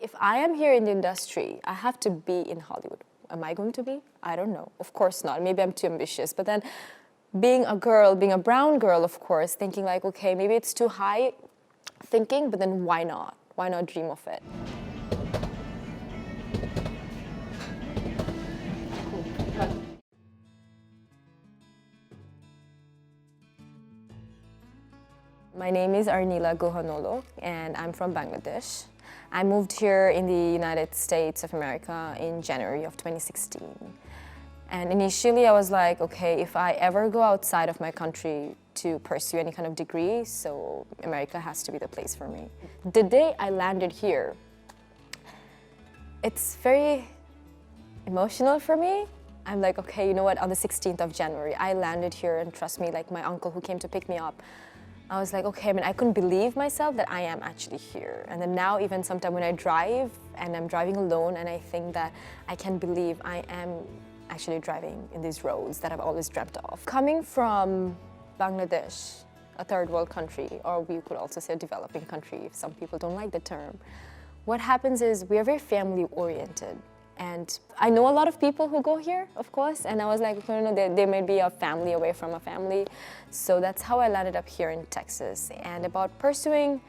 If I am here in the industry, I have to be in Hollywood. Am I going to be? I don't know. Of course not. Maybe I'm too ambitious. But then being a girl, being a brown girl, of course, thinking like, okay, maybe it's too high thinking, but then why not? Why not dream of it? My name is Arnila Guha Nolok, and I'm from Bangladesh. I moved here in the United States of America in January of 2016. And initially I was like, okay, if I ever go outside of my country to pursue any kind of degree, so America has to be the place for me. The day I landed here, it's very emotional for me. I'm like, okay, you know what, on the 16th of January, I landed here, and trust me, like my uncle who came to pick me up, I was like, okay, I mean, I couldn't believe myself that I am actually here. And then now even sometimes when I drive and I'm driving alone and I think that I can believe I am actually driving in these roads that I've always dreamt of. Coming from Bangladesh, a third world country, or we could also say a developing country if some people don't like the term, what happens is we are very family oriented. And I know a lot of people who go here, of course, and I was like, you know, they may be a family away from a family. So that's how I landed up here in Texas. And about pursuing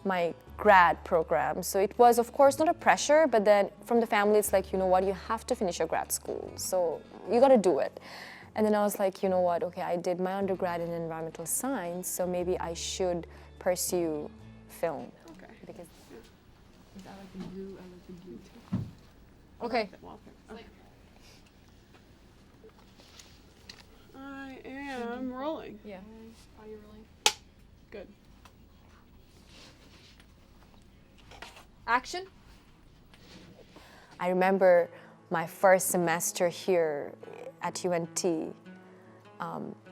my grad program, so it was, of course, not a pressure, but then from the family, it's like, you know what, you have to finish your grad school, so you got to do it. And then I was like, you know what, okay, I did my undergrad in environmental science, so maybe I should pursue film. Okay. Because I like the blue, I like the blue too. okay. Okay. I am rolling. Yeah. Are you rolling? Good. Action. I remember my first semester here at UNT.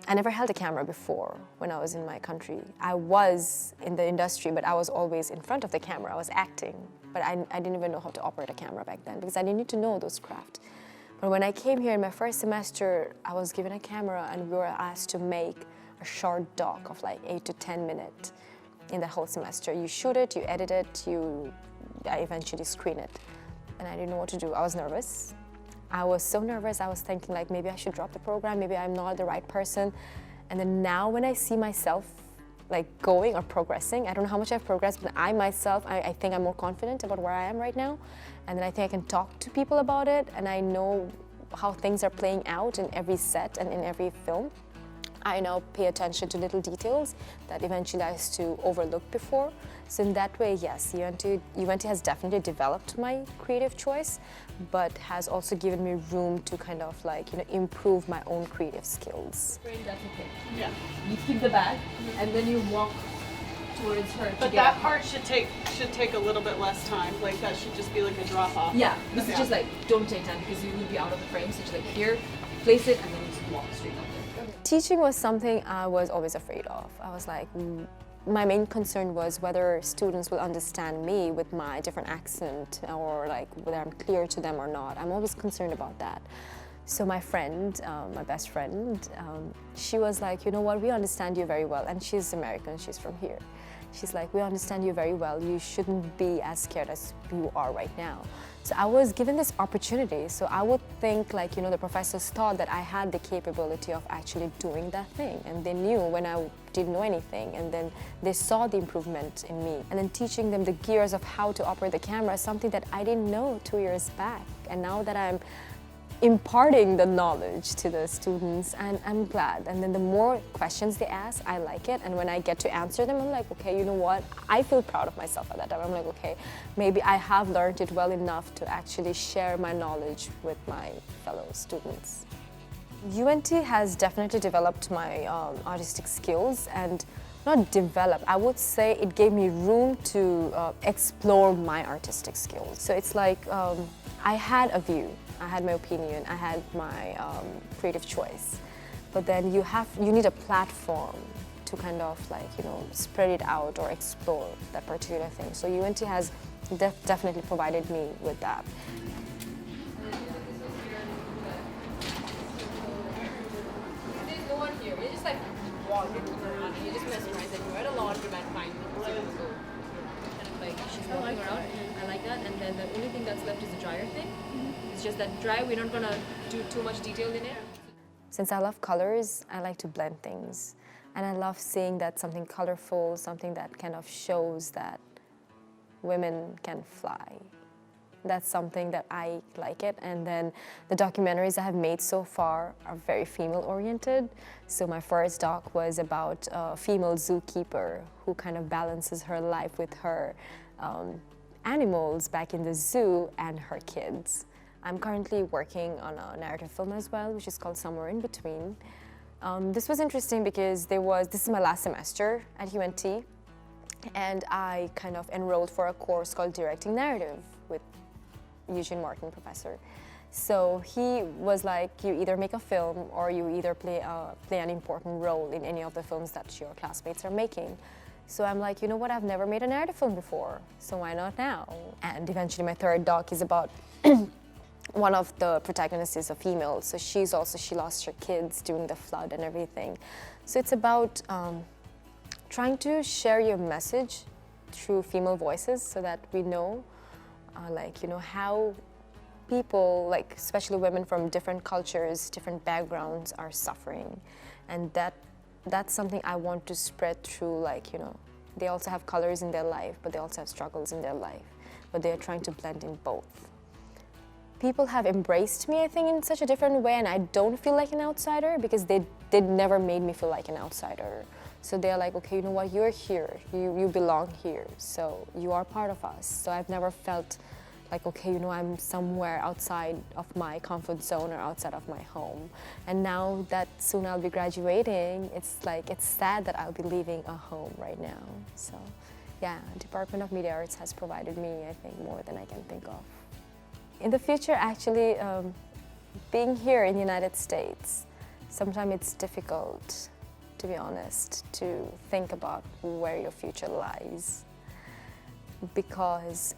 I never held a camera before when I was in my country. I was in the industry, but I was always in front of the camera. I was acting, but I didn't even know how to operate a camera back then because I didn't need to know those craft. But when I came here in my first semester, I was given a camera and we were asked to make a short doc of like 8 to 10 minutes in the whole semester. You shoot it, you edit it, I eventually screen it. And I didn't know what to do. I was nervous. I was so nervous. I was thinking like maybe I should drop the program, maybe I'm not the right person. And then now when I see myself like going or progressing, I don't know how much I've progressed, but I myself, I think I'm more confident about where I am right now. And then I think I can talk to people about it, and I know how things are playing out in every set and in every film. I now pay attention to little details that eventually I used to overlook before. So in that way, yes, UNT has definitely developed my creative choice, but has also given me room to kind of like, you know, improve my own creative skills. That's okay. Yeah. You keep the bag, and then you walk towards her. But that part should take a little bit less time. Like that should just be like a drop off. Yeah, this is just like, don't take time because you will be out of the frame. So just like here, place it, and then just walk straight up there. Teaching was something I was always afraid of. I was like, my main concern was whether students will understand me with my different accent, or like whether I'm clear to them or not. I'm always concerned about that. So my friend, my best friend, she was like, you know what, we understand you very well. And she's American, she's from here. She's like, we understand you very well. You shouldn't be as scared as you are right now. So I was given this opportunity. So I would think like, you know, the professors thought that I had the capability of actually doing that thing. And they knew when I didn't know anything. And then they saw the improvement in me. And then teaching them the gears of how to operate the camera is something that I didn't know 2 years back. And now that I'm imparting the knowledge to the students, and I'm glad. And then the more questions they ask, I like it. And when I get to answer them, I'm like, okay, you know what? I feel proud of myself at that time. I'm like, okay, maybe I have learned it well enough to actually share my knowledge with my fellow students. UNT has definitely developed my artistic skills, and not develop, I would say it gave me room to explore my artistic skills. So it's like I had a view, I had my opinion, I had my creative choice, but then you need a platform to kind of like, you know, spread it out or explore that particular thing. So UNT has definitely provided me with that. There's no one here. You're just like walking around and you just mesmerize it. You're at a laundromat, fine. Kind of like she's walking around. I like that. And then it's just that dry. We're not gonna do too much detail in it. Since I love colors, I like to blend things. And I love seeing that something colorful, something that kind of shows that women can fly. That's something that I like it. And then the documentaries I have made so far are very female-oriented. So my first doc was about a female zookeeper who kind of balances her life with her animals back in the zoo and her kids. I'm currently working on a narrative film as well, which is called Somewhere in Between. This was interesting because this is my last semester at UNT, and I kind of enrolled for a course called Directing Narrative with Eugene Martin, professor. So he was like, you either make a film or you either play an important role in any of the films that your classmates are making. So I'm like, you know what, I've never made a narrative film before, so why not now? And eventually my third doc is about one of the protagonists is a female, so she lost her kids during the flood and everything. So it's about trying to share your message through female voices so that we know how people, like especially women from different cultures, different backgrounds are suffering. And that's something I want to spread through, they also have colors in their life, but they also have struggles in their life, but they're trying to blend in both. People have embraced me, I think, in such a different way, and I don't feel like an outsider because they never made me feel like an outsider. So they're like, okay, you know what, you're here, you belong here, so you are part of us. So I've never felt like, okay, I'm somewhere outside of my comfort zone or outside of my home. And now that soon I'll be graduating, it's sad that I'll be leaving a home right now. So yeah, Department of Media Arts has provided me, I think, more than I can think of. In the future, actually, being here in the United States, sometimes it's difficult, to be honest, to think about where your future lies. Because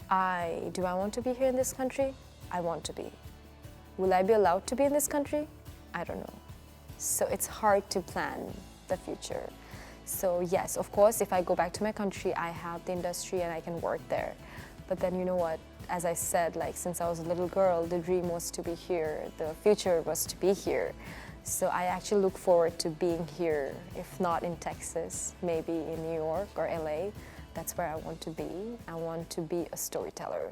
do I want to be here in this country? I want to be. Will I be allowed to be in this country? I don't know. So it's hard to plan the future. So yes, of course, if I go back to my country, I have the industry and I can work there. But then you know what? As I said, since I was a little girl, the dream was to be here. The future was to be here. So I actually look forward to being here, if not in Texas, maybe in New York or LA. That's where I want to be. I want to be a storyteller.